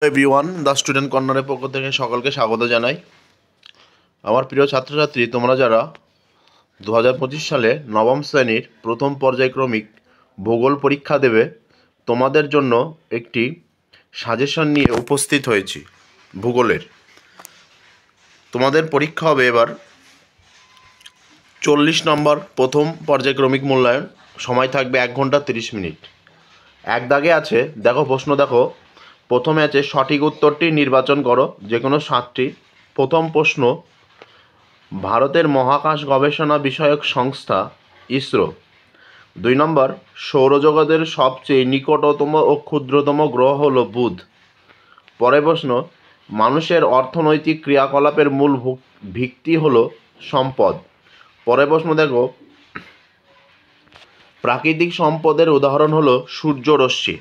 Everyone, the student কর্নারের পক্ষ থেকে সকলকে স্বাগত জানাই। আমার প্রিয় ছাত্রছাত্রী, তোমরা যারা 2025 সালে নবম শ্রেণীর প্রথম পর্যায়ক্রমিক ভূগোল পরীক্ষা দেবে, তোমাদের জন্য একটি সাজেশন নিয়ে উপস্থিত হয়েছি ভূগোলের। তোমাদের পরীক্ষা হবে এবার 40 নম্বর প্রথম পর্যায়ক্রমিক মূল্যায়ন। সময় থাকবে 1 ঘন্টা 30 মিনিট। এক দাগে আছে, দেখো প্রশ্ন দেখো। প্রথমে আছে সঠিক উত্তরটি নির্বাচন করো, যে কোনো 7টি। প্রথম প্রশ্ন, ভারতের মহাকাশ গবেষণা বিষয়ক সংস্থা ইসরো। 2 নম্বর, সৌরজগতের সবচেয়ে নিকটতম ও ক্ষুদ্রতম গ্রহ হল বুধ। পরের প্রশ্ন, মানুষের অর্থনৈতিক ক্রিয়াকলাপের মূল ভিত্তি হল সম্পদ। পরের প্রশ্ন দেখো, প্রাকৃতিক সম্পদের উদাহরণ হল সূর্যরশ্মি।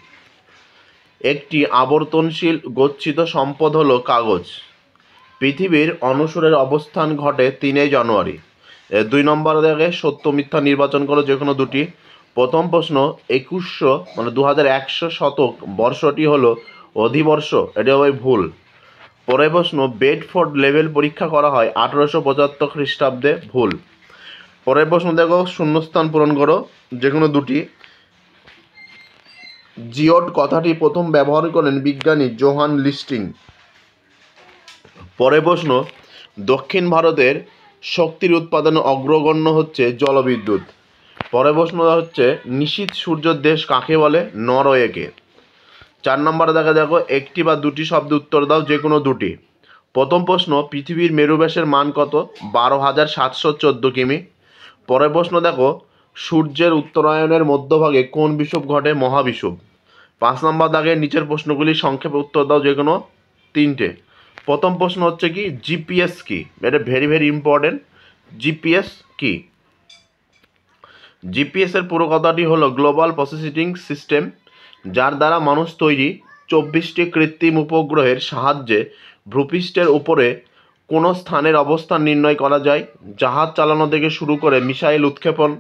একটি আবর্তনশীল গচ্ছিত সম্পদ হল কাগজ। পৃথিবীর অনুসরের অবস্থান ঘটে 3 জানুয়ারি। 2 নম্বর দেখে সত্য মিথ্যা নির্বাচন করো, যে কোনো 2টি। প্রথম প্রশ্ন, 2100 মানে 2100 শতক বর্ষটি হলো অধিবর্ষ, এটা হবে ভুল। পরের প্রশ্ন, বেডফোর্ড লেভেল পরীক্ষা করা হয় 1875 খ্রিস্টাব্দে, ভুল। পরের প্রশ্ন দেখো, শূন্যস্থান পূরণ করো, যে কোনো 2টি। জিওড কথাটি প্রথম ব্যবহার করেন বিজ্ঞানী জোহান লিস্টিং। পরের প্রশ্ন, দক্ষিণ ভারতের শক্তির উৎপাদনে অগ্রগণ্য হচ্ছে জলবিদ্যুৎ। পরের প্রশ্ন হচ্ছে, নিশীথ সূর্যের দেশ কাকে বলে? নরওয়েকে। 4 নম্বরে দেখো, একটি বা 2টি শব্দ উত্তর দাও, যে কোনো 2টি। প্রথম প্রশ্ন, পৃথিবীর মেরুব্যাসের মান কত? 12,714 কিমি। পরের প্রশ্ন দেখো, সূর্যের উত্তরায়ণের মধ্যভাগে কোন বিষুব ঘটে? মহাবিষুব। 5 নম্বর দাগের নিচের প্রশ্নগুলি সংক্ষেপে উত্তর দাও, যে কোনো 3টে। প্রথম প্রশ্ন হচ্ছে কি, জিপিএস কি? এটা ভেরি ইম্পর্টেন্ট। জিপিএস কি? জিপিএস এর পুরো কথাটি হলো গ্লোবাল পজিশনিং সিস্টেম, যার দ্বারা মানুষ তৈরি 24টি কৃত্রিম উপগ্রহের সাহায্যে ভূপৃষ্ঠের উপরে কোনো স্থানের অবস্থান নির্ণয় করা যায়। জাহাজ চালানো থেকে শুরু করে মিসাইল উৎক্ষেপণ,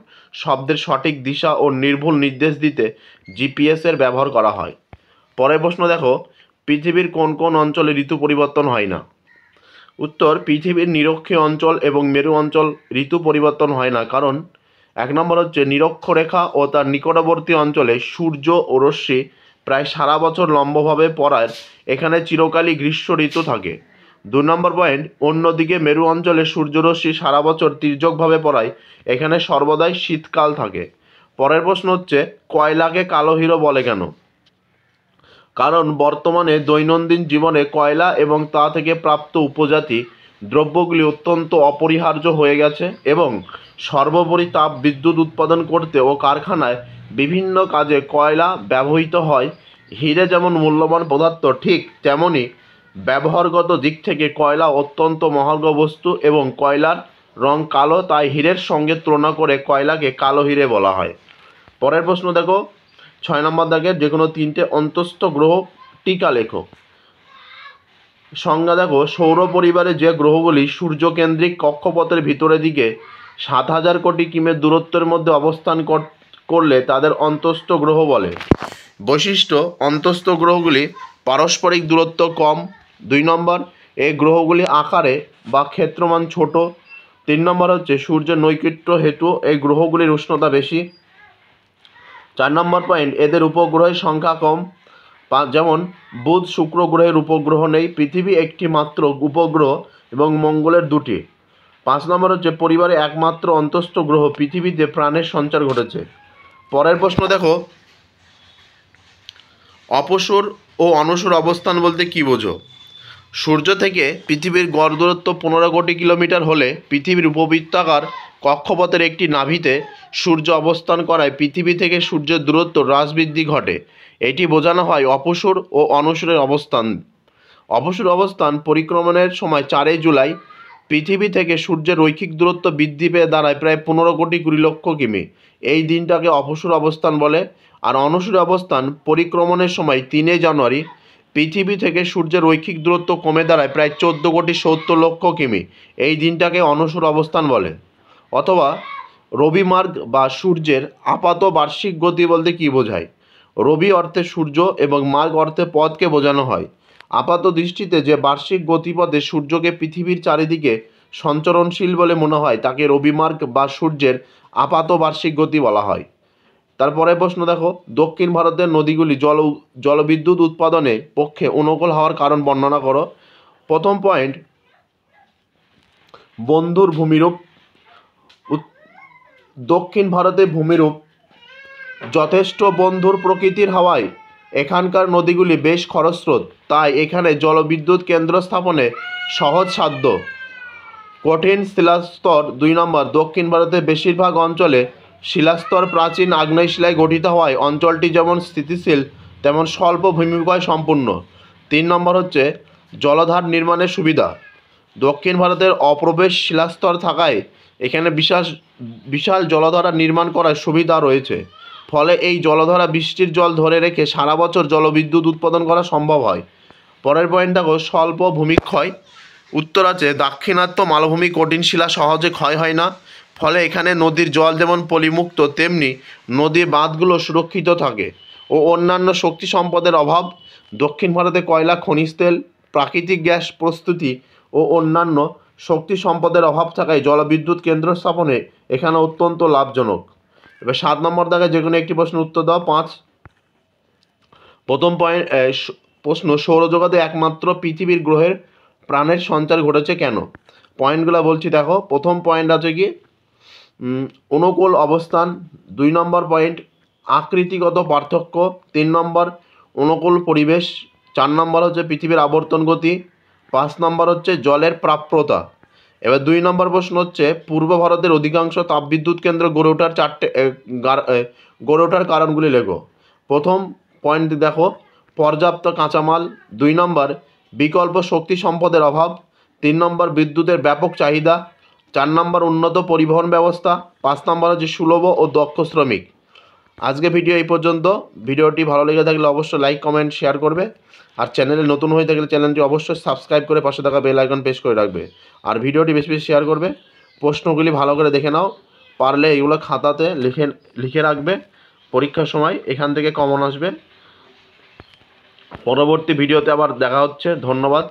শব্দের সঠিক দিশা ও নির্ভুল নির্দেশ দিতে জিপিএস এর ব্যবহার করা হয়। পরের প্রশ্ন দেখো, পৃথিবীর কোন কোন অঞ্চলে ঋতু পরিবর্তন হয় না? উত্তর, পৃথিবীর নিরক্ষীয় অঞ্চল এবং মেরু অঞ্চল ঋতু পরিবর্তন হয় না, কারণ 1 নম্বর হচ্ছে নিরক্ষরেখা ও তার নিকটবর্তী অঞ্চলে সূর্য ও রশ্মি প্রায় সারা বছর লম্বভাবে পড়ায় এখানে চিরকালই গ্রীষ্ম ঋতু থাকে। 2 নম্বর পয়েন্ট, অন্যদিকে মেরু অঞ্চলে সূর্যরশ্মি সারা বছর তির্যকভাবে পড়ায় এখানে সর্বদাই শীতকাল থাকে। পরের প্রশ্ন হচ্ছে, কয়লাকে কালো হিরো বলে কেন? কারণ বর্তমানে দৈনন্দিন জীবনে কয়লা এবং তা থেকে প্রাপ্ত উপজাতি দ্রব্যগুলি অত্যন্ত অপরিহার্য হয়ে গেছে এবং সর্বোপরি তাপ বিদ্যুৎ উৎপাদন করতে ও কারখানায় বিভিন্ন কাজে কয়লা ব্যবহৃত হয়। হিরে যেমন মূল্যবান পদার্থ, ঠিক তেমনি ব্যবহারগত দিক থেকে কয়লা অত্যন্ত মহার্ঘ বস্তু এবং কয়লার রং কালো, তাই হীরের সঙ্গে তুলনা করে কয়লাকে কালো হিরে বলা হয়। পরের প্রশ্ন দেখো, 6 নম্বর দাগের যে কোনো 3টে অন্তস্থ গ্রহ টিকা লেখো। সংজ্ঞা দেখো, সৌর পরিবারে যে গ্রহগুলি সূর্যকেন্দ্রিক কক্ষপথের ভিতরের দিকে 7,000 কোটি কিমি দূরত্বের মধ্যে অবস্থান করলে তাদের অন্তস্থ গ্রহ বলে। বৈশিষ্ট্য, অন্তস্থ গ্রহগুলি পারস্পরিক দূরত্ব কম। 2 নম্বর, এই গ্রহগুলি আকারে বা ক্ষেত্রমান ছোট। 3 নম্বর হচ্ছে, সূর্যের নৈকট্য হেতু এই গ্রহগুলির উষ্ণতা বেশি। 4 নম্বর পয়েন্ট, এদের উপগ্রহের সংখ্যা কম, যেমন বুধ শুক্র গ্রহের উপগ্রহ নেই, পৃথিবী একটি মাত্র উপগ্রহ এবং মঙ্গলের 2টি। 5 নম্বর হচ্ছে, পরিবারে একমাত্র অন্তস্থ গ্রহ পৃথিবীতে প্রাণের সঞ্চার ঘটেছে। পরের প্রশ্ন দেখো, অপসর ও অনুসর অবস্থান বলতে কী বোঝো? সূর্য থেকে পৃথিবীর গড় দূরত্ব 15 কোটি কিলোমিটার হলে পৃথিবীর উপবৃত্তাকার কক্ষপথের একটি নাভিতে সূর্য অবস্থান করায় পৃথিবী থেকে সূর্যের দূরত্ব হ্রাস বৃদ্ধি ঘটে। এটি বোঝানো হয় অপসর ও অনুসরের অবস্থান। অপসর অবস্থান পরিক্রমণের সময় 4 জুলাই পৃথিবী থেকে সূর্যের রৈখিক দূরত্ব বৃদ্ধি পেয়ে দাঁড়ায় প্রায় 15 কোটি 20 লক্ষ কিমি। এই দিনটাকে অপসর অবস্থান বলে। আর অনুসর অবস্থান পরিক্রমণের সময় 3 জানুয়ারি পৃথিবী থেকে সূর্যের রৈখিক দূরত্ব কমে দাঁড়ায় প্রায় 14 কোটি 70 লক্ষ কিমি। এই দিনটাকে অনুসর অবস্থান বলে। অথবা রবিমার্গ বা সূর্যের আপাত বার্ষিক গতি বলতে কী বোঝায়? রবি অর্থে সূর্য এবং মার্গ অর্থে পথকে বোঝানো হয়। আপাত দৃষ্টিতে যে বার্ষিক গতিপথে সূর্যকে পৃথিবীর চারিদিকে সঞ্চরণশীল বলে মনে হয় তাকে রবিমার্গ বা সূর্যের আপাত বার্ষিক গতি বলা হয়। তারপরে প্রশ্ন দেখো, দক্ষিণ ভারতের নদীগুলি জলবিদ্যুৎ উৎপাদনে পক্ষে অনুকূল হওয়ার কারণ বর্ণনা করো। প্রথম পয়েন্ট, বন্ধুর ভূমিরূপ। দক্ষিণ ভারতে ভূমিরূপ যথেষ্ট বন্ধুর প্রকৃতির হওয়ায় এখানকার নদীগুলি বেশ খরস্রোত, তাই এখানে জলবিদ্যুৎ কেন্দ্র স্থাপনে সহজসাধ্য। কঠিন শিলাস্তর। 2 নম্বর, দক্ষিণ ভারতের বেশিরভাগ অঞ্চলে শিলাস্তর প্রাচীন আগ্নেয় শিলায় গঠিত হওয়ায় অঞ্চলটি যেমন স্থিতিশীল তেমন স্বল্প ভূমিকয় সম্পূর্ণ। 3 নম্বর হচ্ছে জলধার নির্মাণের সুবিধা। দক্ষিণ ভারতের অপ্রবেশ শিলাস্তর থাকায় এখানে বিশাল জলধারা নির্মাণ করার সুবিধা রয়েছে, ফলে এই জলধারা বৃষ্টির জল ধরে রেখে সারা বছর জলবিদ্যুৎ উৎপাদন করা সম্ভব হয়। পরের পয়েন্ট দেখো, স্বল্প ভূমিক্ষয়। উত্তর আছে দাক্ষিণাত্য মালভূমি কঠিন শিলা সহজে ক্ষয় হয় না, ফলে এখানে নদীর জল যেমন পলিমুক্ত তেমনি নদীর বাঁধগুলো সুরক্ষিত থাকে। ও অন্যান্য শক্তি সম্পদের অভাব। দক্ষিণ ভারতে কয়লা, খনিজ তেল, প্রাকৃতিক গ্যাস প্রস্তুতি ও অন্যান্য শক্তি সম্পদের অভাব থাকায় জলবিদ্যুৎ কেন্দ্র স্থাপনে এখানে অত্যন্ত লাভজনক। এবার 7 নম্বর দাগে যে কোনো একটি প্রশ্ন উত্তর দাও। 5 প্রথম প্রশ্ন, সৌরজগতে একমাত্র পৃথিবীর গ্রহের প্রাণের সঞ্চার ঘটেছে কেন? পয়েন্টগুলো বলছি দেখো। প্রথম পয়েন্ট আছে কি অনুকূল অবস্থান। 2 নম্বর পয়েন্ট আকৃতিগত পার্থক্য। 3 নম্বর অনুকূল পরিবেশ। 4 নম্বর হচ্ছে পৃথিবীর আবর্তন গতি। 5 নম্বর হচ্ছে জলের প্রাপ্যতা। এবার 2 নম্বর প্রশ্ন হচ্ছে পূর্ব ভারতের অধিকাংশ তাপবিদ্যুৎ কেন্দ্র গড়ে ওঠার কারণগুলি লেখো। প্রথম পয়েন্ট দেখো পর্যাপ্ত কাঁচামাল। 2 নম্বর বিকল্প শক্তি সম্পদের অভাব। 3 নম্বর বিদ্যুতের ব্যাপক চাহিদা। 4 নম্বর উন্নত পরিবহন ব্যবস্থা। 5 নম্বর হচ্ছে সুলভ ও দক্ষ শ্রমিক। আজকে ভিডিও এই পর্যন্ত। ভিডিওটি ভালো লেগে থাকলে অবশ্যই লাইক, কমেন্ট, শেয়ার করবে। আর চ্যানেলে নতুন হয়ে থাকলে চ্যানেলটি অবশ্যই সাবস্ক্রাইব করে পাশে থাকা বেল আইকন প্রেস করে রাখবে। আর ভিডিওটি বেশি বেশি শেয়ার করবে। প্রশ্নগুলি ভালো করে দেখে নাও, পারলে এগুলো খাতাতে লিখে রাখবে। পরীক্ষার সময় এখান থেকে কমন আসবে। পরবর্তী ভিডিওতে আবার দেখা হচ্ছে। ধন্যবাদ।